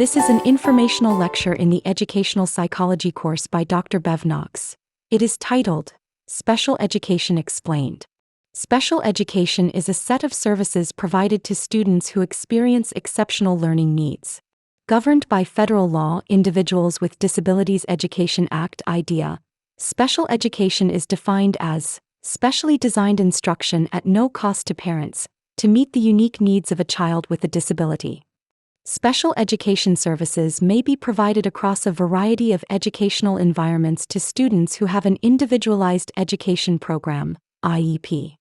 This is an informational lecture in the Educational Psychology course by Dr. Bev Knox. It is titled, Special Education Explained. Special education is a set of services provided to students who experience exceptional learning needs. Governed by federal law, Individuals with Disabilities Education Act (IDEA), special education is defined as specially designed instruction at no cost to parents to meet the unique needs of a child with a disability. Special education services may be provided across a variety of educational environments to students who have an individualized education program, IEP.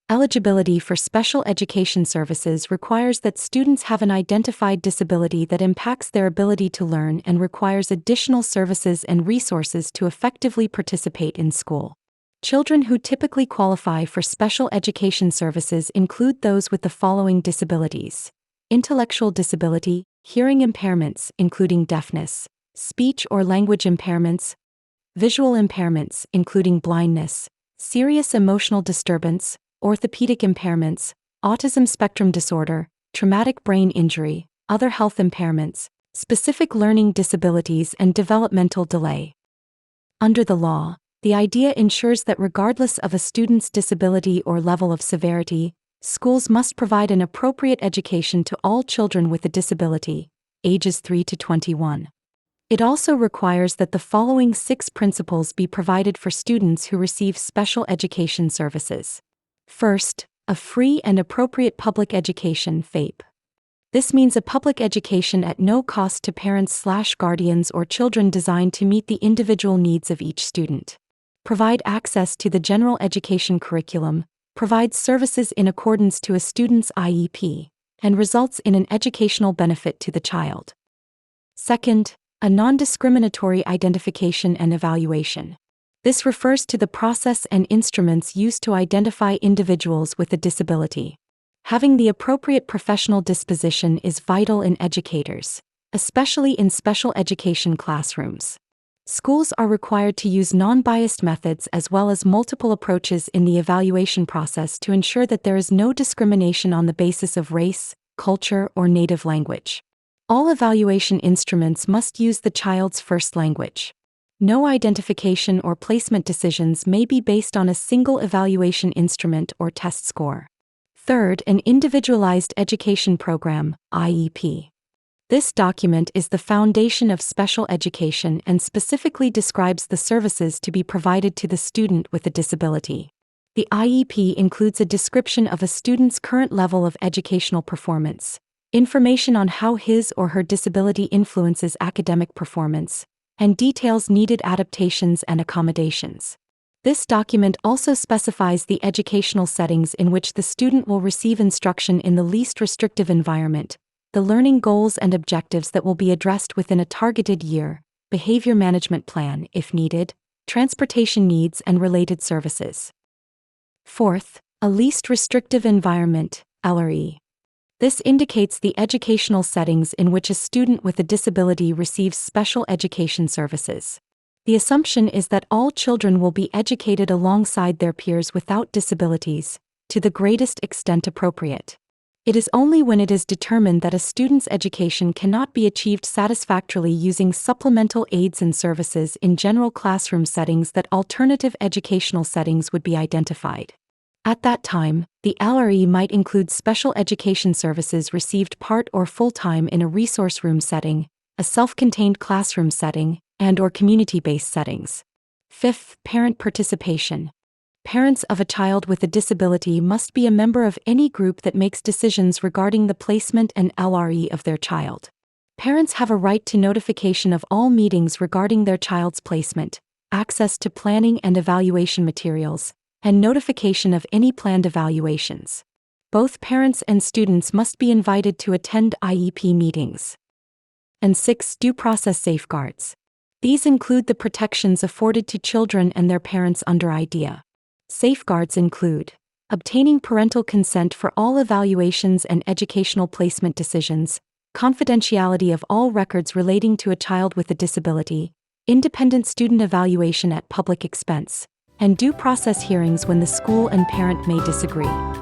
Eligibility for special education services requires that students have an identified disability that impacts their ability to learn and requires additional services and resources to effectively participate in school. Children who typically qualify for special education services include those with the following disabilities: intellectual disability, hearing impairments including deafness, speech or language impairments, visual impairments including blindness, serious emotional disturbance, orthopedic impairments, autism spectrum disorder, traumatic brain injury, other health impairments, specific learning disabilities, and developmental delay. Under the law, the IDEA ensures that regardless of a student's disability or level of severity, schools must provide an appropriate education to all children with a disability, ages 3 to 21. It also requires that the following 6 principles be provided for students who receive special education services. First, a free and appropriate public education (FAPE). This means a public education at no cost to parents/guardians or children designed to meet the individual needs of each student. Provide access to the general education curriculum, provides services in accordance to a student's IEP, and results in an educational benefit to the child. Second, a non-discriminatory identification and evaluation. This refers to the process and instruments used to identify individuals with a disability. Having the appropriate professional disposition is vital in educators, especially in special education classrooms. Schools are required to use non-biased methods as well as multiple approaches in the evaluation process to ensure that there is no discrimination on the basis of race, culture, or native language. All evaluation instruments must use the child's first language. No identification or placement decisions may be based on a single evaluation instrument or test score. Third, an individualized education program, IEP. This document is the foundation of special education and specifically describes the services to be provided to the student with a disability. The IEP includes a description of a student's current level of educational performance, information on how his or her disability influences academic performance, and details needed adaptations and accommodations. This document also specifies the educational settings in which the student will receive instruction in the least restrictive environment, the learning goals and objectives that will be addressed within a targeted year, behavior management plan if needed, transportation needs and related services. Fourth, a least restrictive environment, LRE. This indicates the educational settings in which a student with a disability receives special education services. The assumption is that all children will be educated alongside their peers without disabilities, to the greatest extent appropriate. It is only when it is determined that a student's education cannot be achieved satisfactorily using supplemental aids and services in general classroom settings that alternative educational settings would be identified. At that time, the LRE might include special education services received part or full-time in a resource room setting, a self-contained classroom setting, and/or community-based settings. Fifth, parent participation. Parents of a child with a disability must be a member of any group that makes decisions regarding the placement and LRE of their child. Parents have a right to notification of all meetings regarding their child's placement, access to planning and evaluation materials, and notification of any planned evaluations. Both parents and students must be invited to attend IEP meetings. And 6, due process safeguards. These include the protections afforded to children and their parents under IDEA. Safeguards include obtaining parental consent for all evaluations and educational placement decisions, confidentiality of all records relating to a child with a disability, independent student evaluation at public expense, and due process hearings when the school and parent may disagree.